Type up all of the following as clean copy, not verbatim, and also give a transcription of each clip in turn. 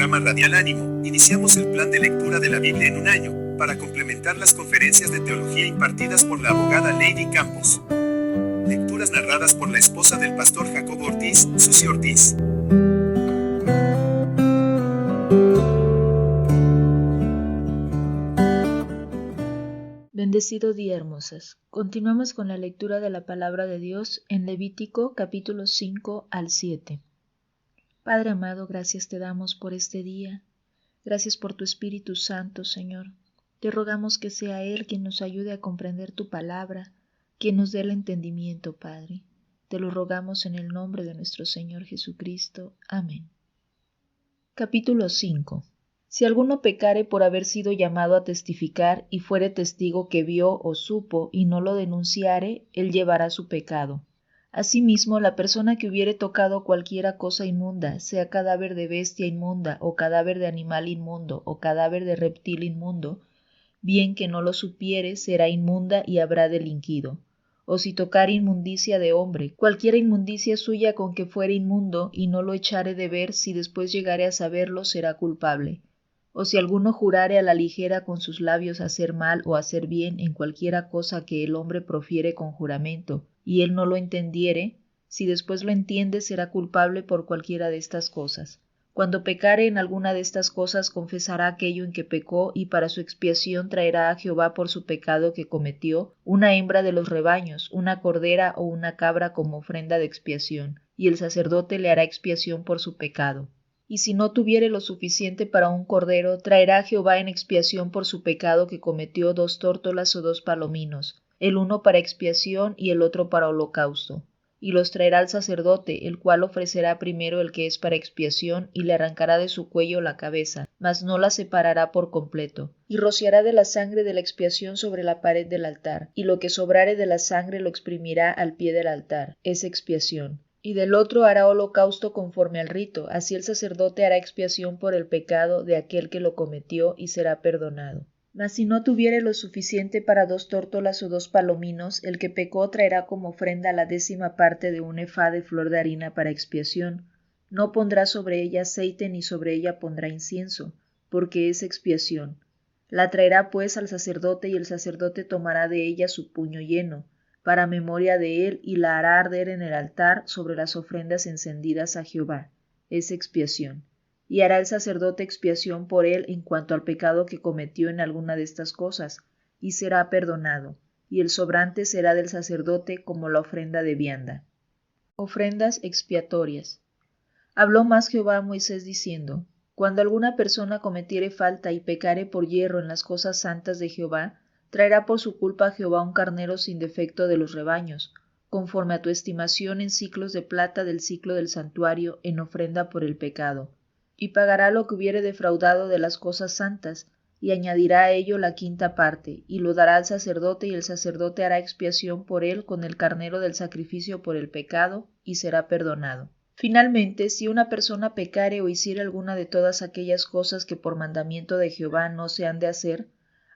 programa Radial Ánimo, iniciamos el plan de lectura de la Biblia en un año, para complementar las conferencias de teología impartidas por la abogada Lady Campos. Lecturas narradas por la esposa del pastor Jacobo Ortiz, Susi Ortiz. Bendecido día, hermosas. Continuamos con la lectura de la palabra de Dios en Levítico capítulos 5 al 7. Padre amado, gracias te damos por este día. Gracias por tu Espíritu Santo, Señor. Te rogamos que sea Él quien nos ayude a comprender tu palabra, quien nos dé el entendimiento, Padre. Te lo rogamos en el nombre de nuestro Señor Jesucristo. Amén. Capítulo 5. Si alguno pecare por haber sido llamado a testificar y fuere testigo que vio o supo y no lo denunciare, él llevará su pecado. Asimismo, la persona que hubiere tocado cualquiera cosa inmunda, sea cadáver de bestia inmunda, o cadáver de animal inmundo, o cadáver de reptil inmundo, bien que no lo supiere, será inmunda y habrá delinquido. O si tocare inmundicia de hombre, cualquiera inmundicia suya con que fuere inmundo, y no lo echare de ver, si después llegare a saberlo, será culpable. O si alguno jurare a la ligera con sus labios hacer mal o hacer bien en cualquiera cosa que el hombre profiere con juramento, y él no lo entendiere, si después lo entiende, será culpable por cualquiera de estas cosas. Cuando pecare en alguna de estas cosas, confesará aquello en que pecó, y para su expiación traerá a Jehová por su pecado que cometió una hembra de los rebaños, una cordera o una cabra como ofrenda de expiación, y el sacerdote le hará expiación por su pecado. Y si no tuviere lo suficiente para un cordero, traerá a Jehová en expiación por su pecado que cometió 2 tórtolas o 2 palominos, el uno para expiación y el otro para holocausto. Y los traerá al sacerdote, el cual ofrecerá primero el que es para expiación, y le arrancará de su cuello la cabeza, mas no la separará por completo. Y rociará de la sangre de la expiación sobre la pared del altar, y lo que sobrare de la sangre lo exprimirá al pie del altar. Es expiación. Y del otro hará holocausto conforme al rito, así el sacerdote hará expiación por el pecado de aquel que lo cometió y será perdonado. Mas si no tuviere lo suficiente para 2 tórtolas o 2 palominos, el que pecó traerá como ofrenda la 10ª parte de un efá de flor de harina para expiación. No pondrá sobre ella aceite ni sobre ella pondrá incienso, porque es expiación. La traerá pues al sacerdote y el sacerdote tomará de ella su puño lleno, para memoria de él, y la hará arder en el altar sobre las ofrendas encendidas a Jehová. Es expiación. Y hará el sacerdote expiación por él en cuanto al pecado que cometió en alguna de estas cosas, y será perdonado, y el sobrante será del sacerdote como la ofrenda de vianda. Ofrendas expiatorias. Habló más Jehová a Moisés diciendo: Cuando alguna persona cometiere falta y pecare por yerro en las cosas santas de Jehová, traerá por su culpa a Jehová un carnero sin defecto de los rebaños, conforme a tu estimación en siclos de plata del siclo del santuario, en ofrenda por el pecado. Y pagará lo que hubiere defraudado de las cosas santas, y añadirá a ello la 5ª parte, y lo dará al sacerdote, y el sacerdote hará expiación por él con el carnero del sacrificio por el pecado, y será perdonado. Finalmente, si una persona pecare o hiciere alguna de todas aquellas cosas que por mandamiento de Jehová no se han de hacer,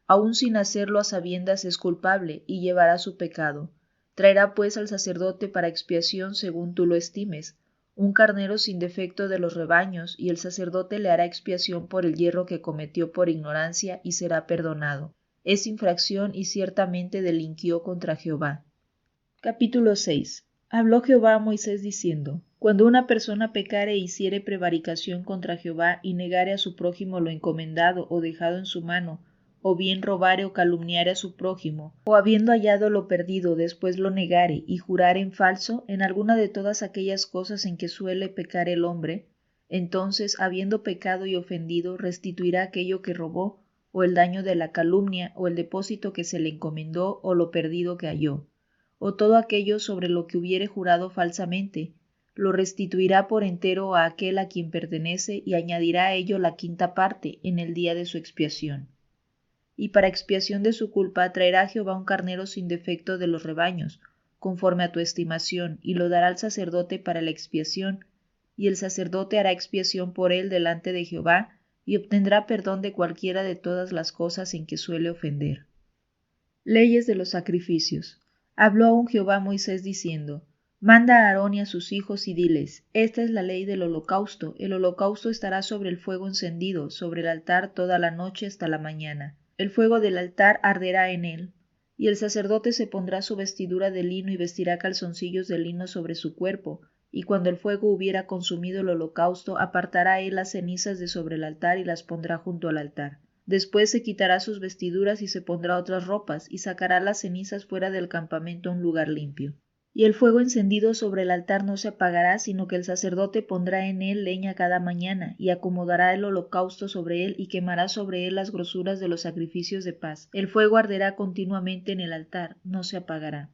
aun sin hacerlo a sabiendas es culpable, y llevará su pecado. Traerá pues al sacerdote para expiación según tú lo estimes, un carnero sin defecto de los rebaños, y el sacerdote le hará expiación por el yerro que cometió por ignorancia, y será perdonado. Es infracción y ciertamente delinquió contra Jehová. Capítulo 6. Habló Jehová a Moisés diciendo: Cuando una persona pecare e hiciere prevaricación contra Jehová, y negare a su prójimo lo encomendado o dejado en su mano, o bien robare o calumniare a su prójimo, o habiendo hallado lo perdido después lo negare, y jurare en falso en alguna de todas aquellas cosas en que suele pecar el hombre, entonces, habiendo pecado y ofendido, restituirá aquello que robó, o el daño de la calumnia, o el depósito que se le encomendó, o lo perdido que halló, o todo aquello sobre lo que hubiere jurado falsamente, lo restituirá por entero a aquel a quien pertenece, y añadirá a ello la 5ª parte en el día de su expiación. Y para expiación de su culpa traerá Jehová un carnero sin defecto de los rebaños, conforme a tu estimación, y lo dará al sacerdote para la expiación, y el sacerdote hará expiación por él delante de Jehová, y obtendrá perdón de cualquiera de todas las cosas en que suele ofender. Leyes de los sacrificios. Habló aún Jehová a Moisés diciendo: Manda a Aarón y a sus hijos y diles, esta es la ley del holocausto, el holocausto estará sobre el fuego encendido, sobre el altar toda la noche hasta la mañana. El fuego del altar arderá en él, y el sacerdote se pondrá su vestidura de lino y vestirá calzoncillos de lino sobre su cuerpo, y cuando el fuego hubiera consumido el holocausto, apartará él las cenizas de sobre el altar y las pondrá junto al altar. Después se quitará sus vestiduras y se pondrá otras ropas, y sacará las cenizas fuera del campamento a un lugar limpio. Y el fuego encendido sobre el altar no se apagará, sino que el sacerdote pondrá en él leña cada mañana, y acomodará el holocausto sobre él, y quemará sobre él las grosuras de los sacrificios de paz. El fuego arderá continuamente en el altar, no se apagará.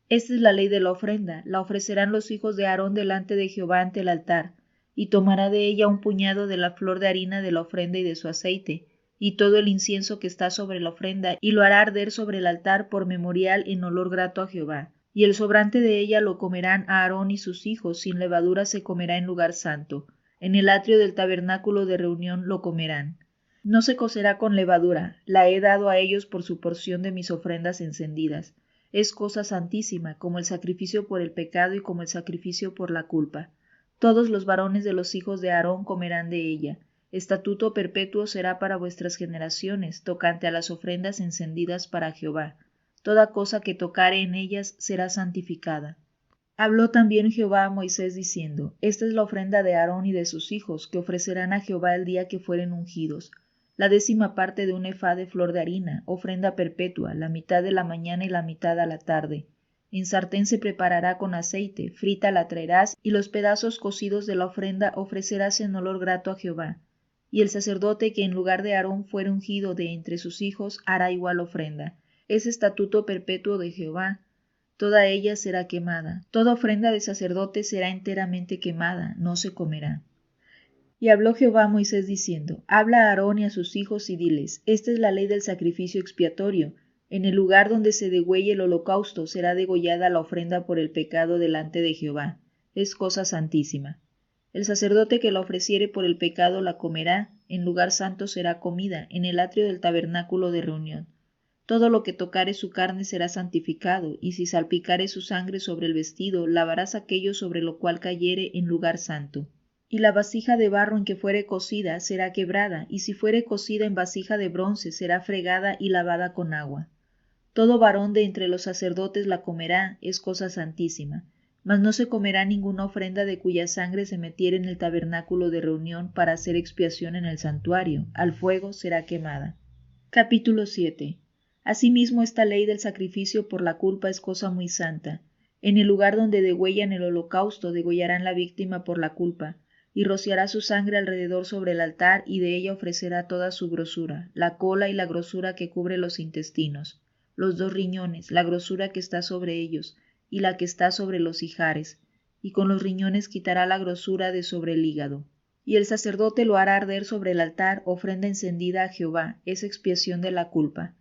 Esta es la ley de la ofrenda, la ofrecerán los hijos de Aarón delante de Jehová ante el altar, y tomará de ella un puñado de la flor de harina de la ofrenda y de su aceite, y todo el incienso que está sobre la ofrenda, y lo hará arder sobre el altar por memorial en olor grato a Jehová. Y el sobrante de ella lo comerán Aarón y sus hijos, sin levadura se comerá en lugar santo. En el atrio del tabernáculo de reunión lo comerán. No se cocerá con levadura, la he dado a ellos por su porción de mis ofrendas encendidas. Es cosa santísima, como el sacrificio por el pecado y como el sacrificio por la culpa. Todos los varones de los hijos de Aarón comerán de ella. Estatuto perpetuo será para vuestras generaciones, tocante a las ofrendas encendidas para Jehová. Toda cosa que tocare en ellas será santificada. Habló también Jehová a Moisés diciendo, esta es la ofrenda de Aarón y de sus hijos, que ofrecerán a Jehová el día que fueren ungidos. La 10ª parte de un ephá de flor de harina, ofrenda perpetua, la mitad de la mañana y la mitad a la tarde. En sartén se preparará con aceite, frita la traerás, y los pedazos cocidos de la ofrenda ofrecerás en olor grato a Jehová. Y el sacerdote que en lugar de Aarón fuere ungido de entre sus hijos hará igual ofrenda. Es estatuto perpetuo de Jehová. Toda ella será quemada. Toda ofrenda de sacerdote será enteramente quemada, no se comerá. Y habló Jehová a Moisés diciendo, habla a Aarón y a sus hijos y diles, esta es la ley del sacrificio expiatorio. En el lugar donde se degüelle el holocausto será degollada la ofrenda por el pecado delante de Jehová. Es cosa santísima. El sacerdote que la ofreciere por el pecado la comerá, en lugar santo será comida, en el atrio del tabernáculo de reunión. Todo lo que tocare su carne será santificado, y si salpicare su sangre sobre el vestido, lavarás aquello sobre lo cual cayere en lugar santo. Y la vasija de barro en que fuere cocida será quebrada, y si fuere cocida en vasija de bronce será fregada y lavada con agua. Todo varón de entre los sacerdotes la comerá, es cosa santísima. Mas no se comerá ninguna ofrenda de cuya sangre se metiere en el tabernáculo de reunión para hacer expiación en el santuario, al fuego será quemada. Capítulo 7. Asimismo esta ley del sacrificio por la culpa es cosa muy santa. En el lugar donde degüellan el holocausto degollarán la víctima por la culpa, y rociará su sangre alrededor sobre el altar, y de ella ofrecerá toda su grosura, la cola y la grosura que cubre los intestinos, los 2 riñones, la grosura que está sobre ellos, y la que está sobre los ijares, y con los riñones quitará la grosura de sobre el hígado. Y el sacerdote lo hará arder sobre el altar, ofrenda encendida a Jehová, es expiación de la culpa.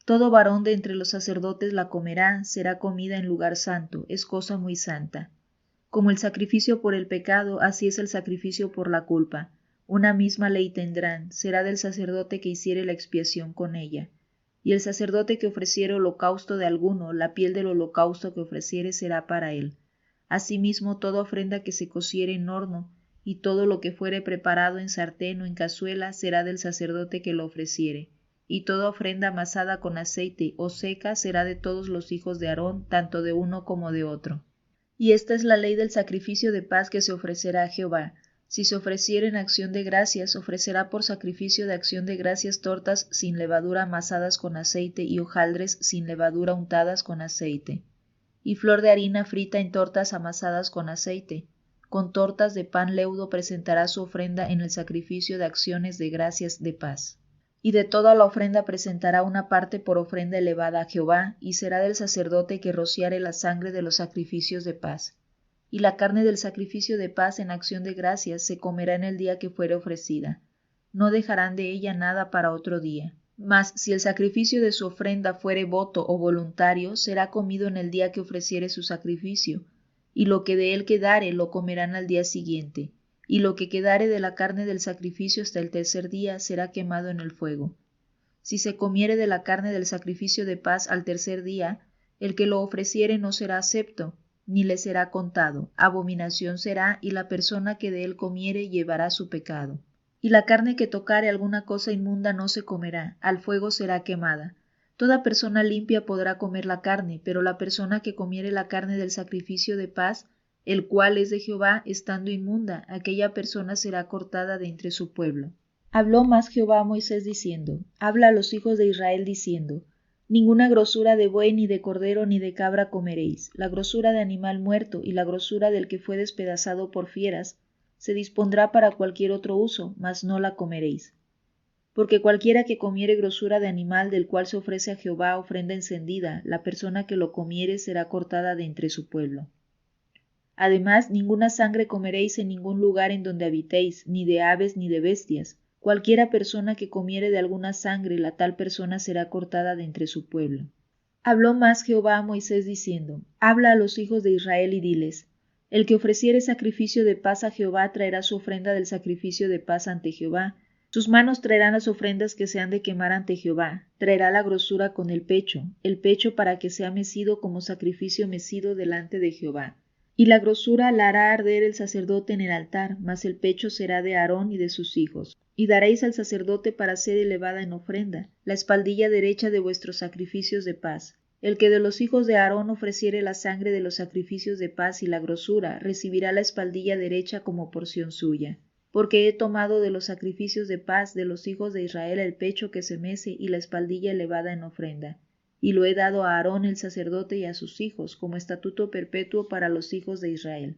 Todo varón de entre los sacerdotes la comerá, será comida en lugar santo, es cosa muy santa. Como el sacrificio por el pecado, así es el sacrificio por la culpa. Una misma ley tendrán, será del sacerdote que hiciere la expiación con ella. Y el sacerdote que ofreciere holocausto de alguno, la piel del holocausto que ofreciere será para él. Asimismo, toda ofrenda que se cociere en horno, y todo lo que fuere preparado en sartén o en cazuela, será del sacerdote que lo ofreciere. Y toda ofrenda amasada con aceite o seca será de todos los hijos de Aarón, tanto de uno como de otro. Y esta es la ley del sacrificio de paz que se ofrecerá a Jehová. Si se ofreciere en acción de gracias, ofrecerá por sacrificio de acción de gracias tortas sin levadura amasadas con aceite y hojaldres sin levadura untadas con aceite. Y flor de harina frita en tortas amasadas con aceite. Con tortas de pan leudo presentará su ofrenda en el sacrificio de acciones de gracias de paz. Y de toda la ofrenda presentará una parte por ofrenda elevada a Jehová, y será del sacerdote que rociare la sangre de los sacrificios de paz. Y la carne del sacrificio de paz en acción de gracias se comerá en el día que fuere ofrecida. No dejarán de ella nada para otro día. Mas si el sacrificio de su ofrenda fuere voto o voluntario, será comido en el día que ofreciere su sacrificio, y lo que de él quedare lo comerán al día siguiente. Y lo que quedare de la carne del sacrificio hasta el 3er día será quemado en el fuego. Si se comiere de la carne del sacrificio de paz al 3er día, el que lo ofreciere no será acepto, ni le será contado, abominación será, y la persona que de él comiere llevará su pecado. Y la carne que tocare alguna cosa inmunda no se comerá, al fuego será quemada. Toda persona limpia podrá comer la carne, pero la persona que comiere la carne del sacrificio de paz, el cual es de Jehová, estando inmunda, aquella persona será cortada de entre su pueblo. Habló más Jehová a Moisés diciendo, habla a los hijos de Israel diciendo, ninguna grosura de buey, ni de cordero, ni de cabra comeréis. La grosura de animal muerto y la grosura del que fue despedazado por fieras se dispondrá para cualquier otro uso, mas no la comeréis. Porque cualquiera que comiere grosura de animal del cual se ofrece a Jehová ofrenda encendida, la persona que lo comiere será cortada de entre su pueblo. Además, ninguna sangre comeréis en ningún lugar en donde habitéis, ni de aves ni de bestias. Cualquiera persona que comiere de alguna sangre, la tal persona será cortada de entre su pueblo. Habló más Jehová a Moisés diciendo, habla a los hijos de Israel y diles, el que ofreciere sacrificio de paz a Jehová traerá su ofrenda del sacrificio de paz ante Jehová. Sus manos traerán las ofrendas que se han de quemar ante Jehová. Traerá la grosura con el pecho para que sea mecido como sacrificio mecido delante de Jehová. Y la grosura la hará arder el sacerdote en el altar, mas el pecho será de Aarón y de sus hijos. Y daréis al sacerdote para ser elevada en ofrenda, la espaldilla derecha de vuestros sacrificios de paz. El que de los hijos de Aarón ofreciere la sangre de los sacrificios de paz y la grosura, recibirá la espaldilla derecha como porción suya. Porque he tomado de los sacrificios de paz de los hijos de Israel el pecho que se mece y la espaldilla elevada en ofrenda. Y lo he dado a Aarón el sacerdote y a sus hijos, como estatuto perpetuo para los hijos de Israel.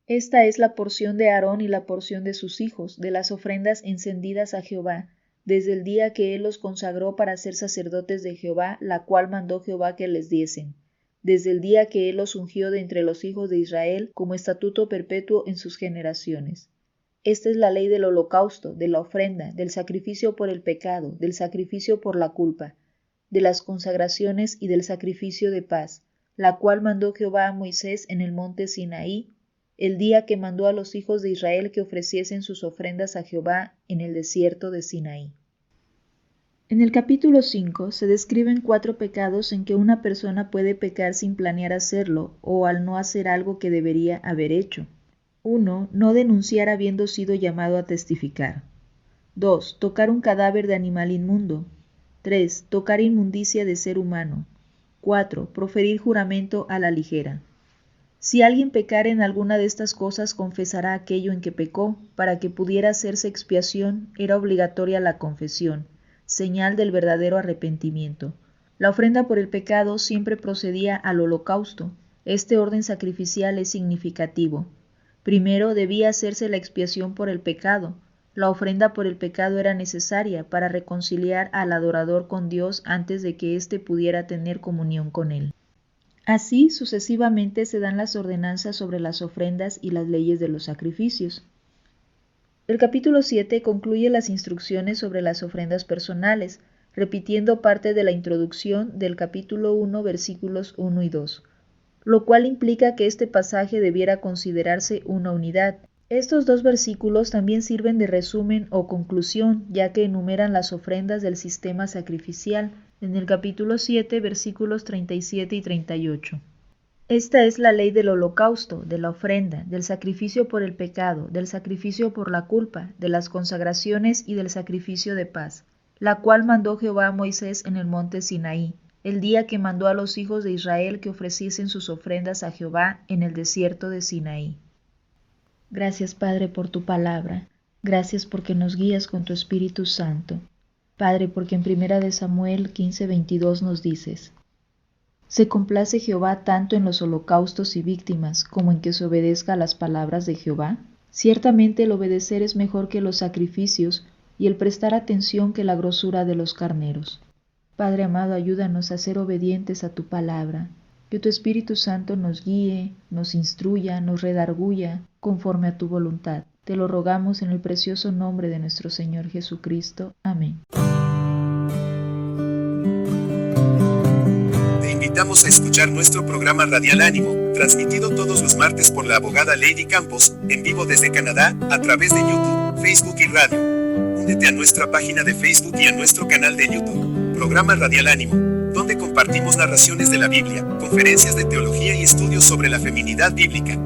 Esta es la porción de Aarón y la porción de sus hijos, de las ofrendas encendidas a Jehová, desde el día que él los consagró para ser sacerdotes de Jehová, la cual mandó Jehová que les diesen, desde el día que él los ungió de entre los hijos de Israel, como estatuto perpetuo en sus generaciones. Esta es la ley del holocausto, de la ofrenda, del sacrificio por el pecado, del sacrificio por la culpa, de las consagraciones y del sacrificio de paz, la cual mandó Jehová a Moisés en el monte Sinaí, el día que mandó a los hijos de Israel que ofreciesen sus ofrendas a Jehová en el desierto de Sinaí. En el capítulo 5 se describen 4 pecados en que una persona puede pecar sin planear hacerlo o al no hacer algo que debería haber hecho. 1. No denunciar habiendo sido llamado a testificar. 2. Tocar un cadáver de animal inmundo. 3. Tocar inmundicia de ser humano. 4. Proferir juramento a la ligera. Si alguien pecare en alguna de estas cosas, confesará aquello en que pecó. Para que pudiera hacerse expiación, era obligatoria la confesión, señal del verdadero arrepentimiento. La ofrenda por el pecado siempre procedía al holocausto. Este orden sacrificial es significativo. Primero debía hacerse la expiación por el pecado. La ofrenda por el pecado era necesaria para reconciliar al adorador con Dios antes de que éste pudiera tener comunión con él. Así sucesivamente se dan las ordenanzas sobre las ofrendas y las leyes de los sacrificios. El capítulo 7 concluye las instrucciones sobre las ofrendas personales, repitiendo parte de la introducción del capítulo 1, versículos 1 y 2, lo cual implica que este pasaje debiera considerarse una unidad. Estos 2 versículos también sirven de resumen o conclusión, ya que enumeran las ofrendas del sistema sacrificial, en el capítulo 7, versículos 37 y 38. Esta es la ley del holocausto, de la ofrenda, del sacrificio por el pecado, del sacrificio por la culpa, de las consagraciones y del sacrificio de paz, la cual mandó Jehová a Moisés en el monte Sinaí, el día que mandó a los hijos de Israel que ofreciesen sus ofrendas a Jehová en el desierto de Sinaí. Gracias, Padre, por tu palabra. Gracias porque nos guías con tu Espíritu Santo. Padre, porque en 1 Samuel 15:22 nos dices: Se complace Jehová tanto en los holocaustos y víctimas como en que se obedezca a las palabras de Jehová. Ciertamente el obedecer es mejor que los sacrificios y el prestar atención que la grosura de los carneros. Padre amado, ayúdanos a ser obedientes a tu palabra. Que tu Espíritu Santo nos guíe, nos instruya, nos redarguya conforme a tu voluntad. Te lo rogamos en el precioso nombre de nuestro Señor Jesucristo. Amén. Te invitamos a escuchar nuestro programa Radial Ánimo, transmitido todos los martes por la abogada Lady Campos, en vivo desde Canadá, a través de YouTube, Facebook y radio. Únete a nuestra página de Facebook y a nuestro canal de YouTube, Programa Radial Ánimo, donde compartimos narraciones de la Biblia, conferencias de teología y estudios sobre la feminidad bíblica.